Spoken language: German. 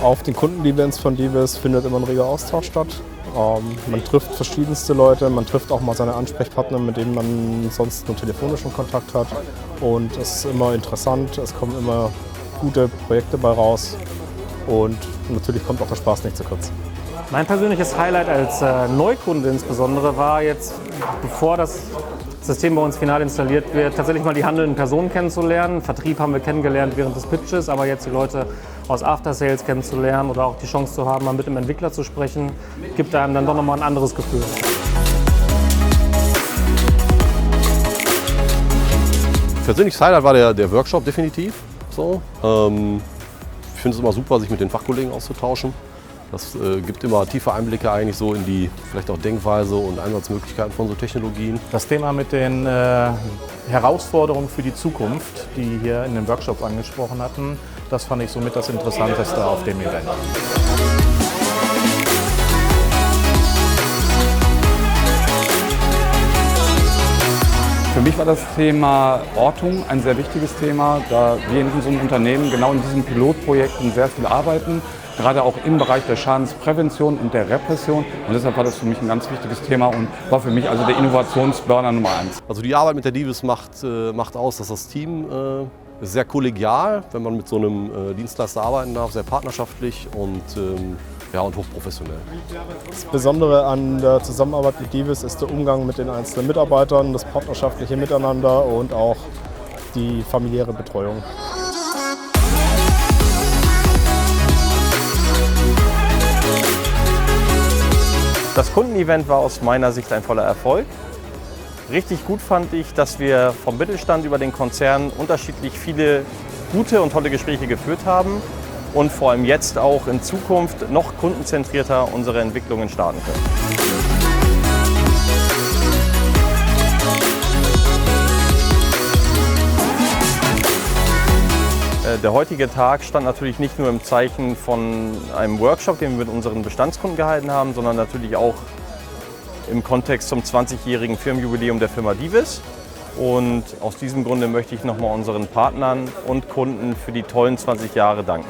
Auf den Kundenevents von Divis findet immer ein reger Austausch statt. Man trifft verschiedenste Leute, man trifft auch mal seine Ansprechpartner, mit denen man sonst nur telefonischen Kontakt hat. Und es ist immer interessant, es kommen immer gute Projekte bei raus und natürlich kommt auch der Spaß nicht zu kurz. Mein persönliches Highlight als Neukunde insbesondere war jetzt, bevor das System bei uns final installiert wird, tatsächlich mal die handelnden Personen kennenzulernen. Vertrieb haben wir kennengelernt während des Pitches, aber jetzt die Leute aus After Sales kennenzulernen oder auch die Chance zu haben, mal mit dem Entwickler zu sprechen, gibt einem dann doch nochmal ein anderes Gefühl. Persönliches Highlight war der Workshop definitiv. So. Ich finde es immer super, sich mit den Fachkollegen auszutauschen. Das gibt immer tiefe Einblicke eigentlich so in die vielleicht auch Denkweise und Einsatzmöglichkeiten von so Technologien. Das Thema mit den Herausforderungen für die Zukunft, die hier in den Workshops angesprochen hatten, das fand ich somit das Interessanteste auf dem Event. Für mich war das Thema Ortung ein sehr wichtiges Thema, da wir in unserem Unternehmen genau in diesen Pilotprojekten sehr viel arbeiten, gerade auch im Bereich der Schadensprävention und der Repression. Und deshalb war das für mich ein ganz wichtiges Thema und war für mich also der Innovationsburner Nummer 1. Also die Arbeit mit der Divis macht aus, dass das Team ist sehr kollegial, wenn man mit so einem Dienstleister arbeiten darf, sehr partnerschaftlich und hochprofessionell. Das Besondere an der Zusammenarbeit mit Divis ist der Umgang mit den einzelnen Mitarbeitern, das partnerschaftliche Miteinander und auch die familiäre Betreuung. Das Kundenevent war aus meiner Sicht ein voller Erfolg. Richtig gut fand ich, dass wir vom Mittelstand über den Konzern unterschiedlich viele gute und tolle Gespräche geführt haben und vor allem jetzt auch in Zukunft noch kundenzentrierter unsere Entwicklungen starten können. Der heutige Tag stand natürlich nicht nur im Zeichen von einem Workshop, den wir mit unseren Bestandskunden gehalten haben, sondern natürlich auch im Kontext zum 20-jährigen Firmenjubiläum der Firma Divis. Und aus diesem Grunde möchte ich nochmal unseren Partnern und Kunden für die tollen 20 Jahre danken.